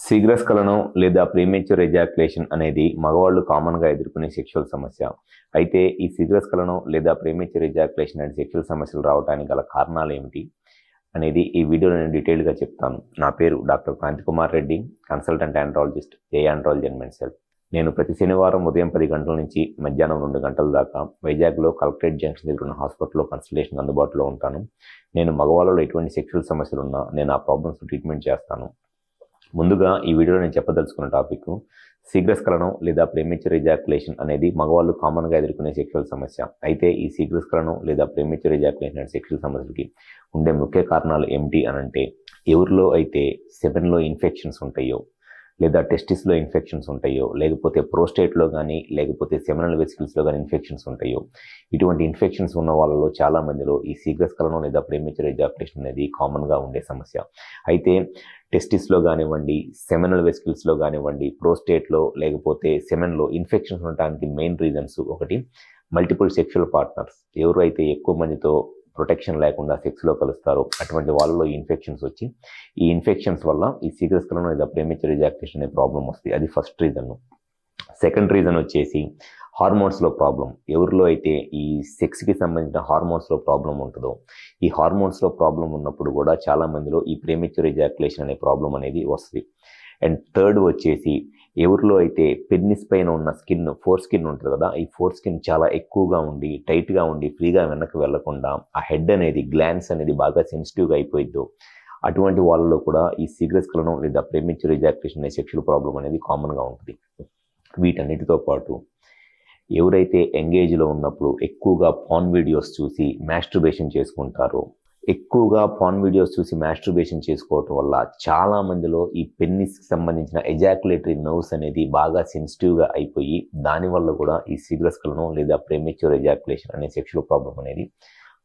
శీఘ్రస్ఖలనం లేదా premature ejaculation అనేది మగవాళ్ళు కామన్గా ఎదుర్కొనే సెక్షువల్ సమస్య. అయితే ఈ శీఘ్రస్ఖలనం లేదా ప్రీమెచ్యూర్ ఎజాక్యులేషన్ అనే సెక్షువల్ సమస్యలు రావడానికి గల కారణాలు ఏమిటి అనేది ఈ వీడియోలో నేను డీటెయిల్గా చెప్తాను. నా పేరు doctor Kranthi Kumar Reddy, consultant andrologist, J andrology and men's health. నేను ప్రతి శనివారం ఉదయం 10 గంటల నుంచి మధ్యాహ్నం 2 గంటల దాకా వైజాగ్లో కలెక్టరేట్ జంక్షన్ దగ్గర ఉన్న హాస్పిటల్లో కన్సల్టేషన్ అందుబాటులో ఉంటాను. నేను మగవాళ్ళలో ఎటువంటి సెక్షువల్ సమస్యలు ఉన్నా నేను ఆ ప్రాబ్లమ్స్ ట్రీట్మెంట్ చేస్తాను. ముందుగా ఈ వీడియోలో నేను చెప్పదలుచుకున్న టాపిక్ శీఘ్రస్ఖలనం లేదా ప్రీమెచ్యూర్ ఎజాక్యులేషన్ అనేది మగవాళ్ళు కామన్గా ఎదుర్కొనే సెక్షువల్ సమస్య. అయితే ఈ శీఘ్రస్ఖలనం లేదా ప్రీమెచ్యూర్ ఎజాక్యులేషన్ అనే సెక్షువల్ సమస్యలకి ఉండే ముఖ్య కారణాలు ఏమిటి అనంటే, ఎవరిలో అయితే సెమెన్లో ఇన్ఫెక్షన్స్ ఉంటాయో, లేదా టెస్టిస్లో ఇన్ఫెక్షన్స్ ఉంటాయో, లేకపోతే ప్రోస్టేట్లో కానీ లేకపోతే సెమినల్ వెసికల్స్లో కానీ ఇన్ఫెక్షన్స్ ఉంటాయో, ఇటువంటి ఇన్ఫెక్షన్స్ ఉన్న వాళ్ళలో చాలా మందిలో ఈ శీఘ్రస్ఖలనం లేదా ప్రీమెచ్యూర్ ఎజాక్యులేషన్ అనేది కామన్గా ఉండే సమస్య. అయితే టెస్టిస్లో కానివ్వండి, సెమినల్ వెసికల్స్లో కానివ్వండి, ప్రోస్టేట్లో లేకపోతే సెమెన్లో ఇన్ఫెక్షన్స్ ఉండడానికి మెయిన్ రీజన్స్ ఒకటి మల్టిపుల్ సెక్షువల్ పార్ట్నర్స్. ఎవరు అయితే ఎక్కువ మందితో ప్రొటెక్షన్ లేకుండా సెక్స్లో కలుస్తారో అటువంటి వాళ్ళలో ఈ ఇన్ఫెక్షన్స్ వచ్చి ఈ ఇన్ఫెక్షన్స్ వల్ల ఈ శీఘ్రస్ఖలనం లేదా ప్రీమెచ్యూర్ ఎజాక్యులేషన్ అనే ప్రాబ్లం వస్తుంది. అది ఫస్ట్ రీజన్. సెకండ్ రీజన్ వచ్చేసి హార్మోన్స్లో ప్రాబ్లం. ఎవరిలో అయితే ఈ సెక్స్కి సంబంధించిన హార్మోన్స్లో ప్రాబ్లం ఉంటుందో, ఈ హార్మోన్స్లో ప్రాబ్లం ఉన్నప్పుడు కూడా చాలా మందిలో ఈ ప్రీమెచ్యూర్ ఎజాక్యులేషన్ అనే ప్రాబ్లం అనేది వస్తుంది. అండ్ థర్డ్ వచ్చేసి ఎవరిలో అయితే పెన్నిస్ పైన ఉన్న స్కిన్, ఫోర్ స్కిన్ ఉంటుంది కదా, ఈ ఫోర్ స్కిన్ చాలా ఎక్కువగా ఉండి టైట్గా ఉండి ఫ్రీగా వెనక్కి వెళ్లకుండా ఆ హెడ్ అనేది, గ్లాన్స్ అనేది బాగా సెన్సిటివ్గా అయిపోయిద్దో అటువంటి వాళ్ళలో కూడా ఈ శీఘ్రస్ఖలనం లేదా ప్రీమెచ్యూర్ ఎజాక్యులేషన్ అనే సెక్షువల్ ప్రాబ్లం అనేది కామన్గా ఉంటుంది. వీటన్నిటితో పాటు ఎవరైతే ఎంగేజ్లో ఉన్నప్పుడు ఎక్కువగా పార్న్ వీడియోస్ చూసి మాస్టర్బేషన్ చేసుకుంటారో, ఎక్కువగా పార్న్ వీడియోస్ చూసి మాస్టర్బేషన్ చేసుకోవటం వల్ల చాలా మందిలో ఈ పెన్నిస్కి సంబంధించిన ఎజాక్యులేటరీ నర్వ్స్ అనేది బాగా సెన్సిటివ్గా అయిపోయి దానివల్ల కూడా ఈ శీఘ్రస్ఖలనం లేదా ప్రీమెచ్యూర్ ఎజాక్యులేషన్ అనే సెక్షువల్ ప్రాబ్లం అనేది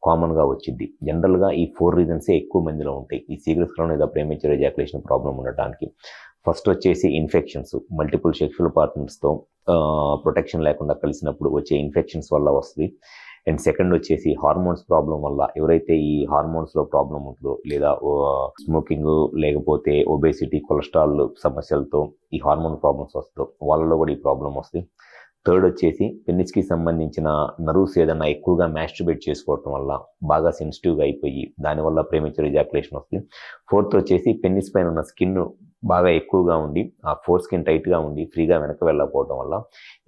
కామన్గా వచ్చింది. జనరల్గా ఈ 4 రీజన్సే ఎక్కువ మందిలో ఉంటాయి ఈ శీఘ్రస్ఖలనం లేదా ప్రీమెచ్యూర్ ఎజాక్యులేషన్ ప్రాబ్లం ఉండటానికి. ఫస్ట్ వచ్చేసి ఇన్ఫెక్షన్స్. మల్టిపుల్ సెక్షువల్ పార్ట్నర్స్తో ప్రొటెక్షన్ లేకుండా కలిసినప్పుడు వచ్చే ఇన్ఫెక్షన్స్ వల్ల వస్తుంది. అండ్ సెకండ్ వచ్చేసి హార్మోన్స్ ప్రాబ్లం వల్ల. ఎవరైతే ఈ హార్మోన్స్లో ప్రాబ్లం ఉంటుందో, లేదా స్మోకింగ్ లేకపోతే ఒబేసిటీ, కొలెస్ట్రాల్ సమస్యలతో ఈ హార్మోన్ ప్రాబ్లమ్స్ వస్తుందో వాళ్ళలో కూడా ఈ ప్రాబ్లం వస్తుంది. థర్డ్ వచ్చేసి పెన్నిస్కి సంబంధించిన నర్వ్స్ ఏదైనా ఎక్కువగా మాస్టర్బేట్ చేసుకోవటం వల్ల బాగా సెన్సిటివ్గా అయిపోయి దానివల్ల ప్రీమెచ్యూర్ ఎజాక్యులేషన్ వస్తుంది. ఫోర్త్ వచ్చేసి పెన్నిస్ పైన ఉన్న స్కిన్ బాగా ఎక్కువగా ఉండి ఆ ఫోర్ స్కిన్ టైట్గా ఉండి ఫ్రీగా వెనక్కి వెళ్ళకపోవడం వల్ల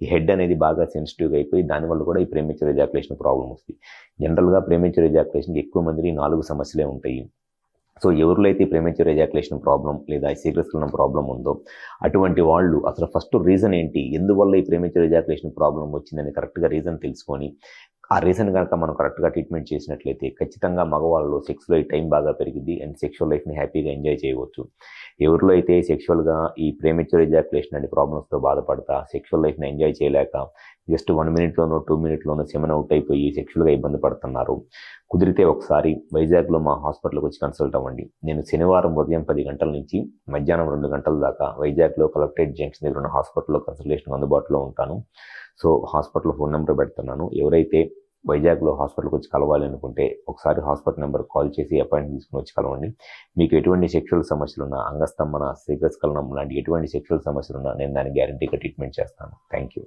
ఈ హెడ్ అనేది బాగా సెన్సిటివ్గా అయిపోయి దానివల్ల కూడా ఈ ప్రీమెచ్యూర్ ఎజాక్యులేషన్ ప్రాబ్లం వస్తుంది. జనరల్గా ప్రీమెచ్యూర్ ఎజాక్యులేషన్కి ఎక్కువ మందికి 4 సమస్యలే ఉంటాయి. సో ఎవరిలో అయితే ప్రీమెచ్యూర్ ఎజాక్యులేషన్ ప్రాబ్లం లేదా శీఘ్రస్ఖలనం ప్రాబ్లం ఉందో అటువంటి వాళ్ళు అసలు ఫస్ట్ రీజన్ ఏంటి, ఎందువల్ల ఈ ప్రీమెచ్యూర్ ఎజాక్యులేషన్ ప్రాబ్లం వచ్చిందని కరెక్ట్గా రీజన్ తెలుసుకొని ఆ రీజన్ కనుక మనం కరెక్ట్గా ట్రీట్మెంట్ చేసినట్లయితే ఖచ్చితంగా మగవాళ్ళలో సెక్స్లో ఈ టైం బాగా పెరిగింది అండ్ సెక్షువల్ లైఫ్ని హ్యాపీగా ఎంజాయ్ చేయవచ్చు. ఎవరిలో అయితే సెక్షువల్గా ఈ ప్రీమెచ్యూర్ ఎజాక్యులేషన్ అనే ప్రాబ్లమ్స్తో బాధపడతా సెక్షువల్ లైఫ్ని ఎంజాయ్ చేయలేక జస్ట్ 1 మినిట్లోనో 2 మినిట్లోనో సెమెన్ అవుట్ అయిపోయి సెక్షువల్గా ఇబ్బంది పడుతున్నారు, కుదిరితే ఒకసారి వైజాగ్లో మా హాస్పిటల్కి వచ్చి కన్సల్ట్ అవ్వండి. నేను శనివారం ఉదయం 10 గంటల నుంచి మధ్యాహ్నం 2 గంటల దాకా వైజాగ్లో కలెక్టరేట్ జంక్షన్ దగ్గర ఉన్న హాస్పిటల్లో కన్సల్టేషన్ అందుబాటులో ఉంటాను. సో హాస్పిటల్ ఫోన్ నెంబర్ పెడుతున్నాను. ఎవరైతే వైజాగ్లో హాస్పిటల్కి వచ్చి కలవాలి అనుకుంటే ఒకసారి హాస్పిటల్ నెంబర్ కాల్ చేసి అపాయింట్మెంట్ తీసుకుని వచ్చి కలవండి. మీకు ఎటువంటి సెక్షువల్ సమస్యలు ఉన్నా, అంగస్తంభన, శీఘ్రస్ఖలనం లాంటి ఎటువంటి సెక్షువల్ సమస్యలు ఉన్నా నేను దాన్ని గ్యారంటీగా ట్రీట్మెంట్ చేస్తాను. Thank you.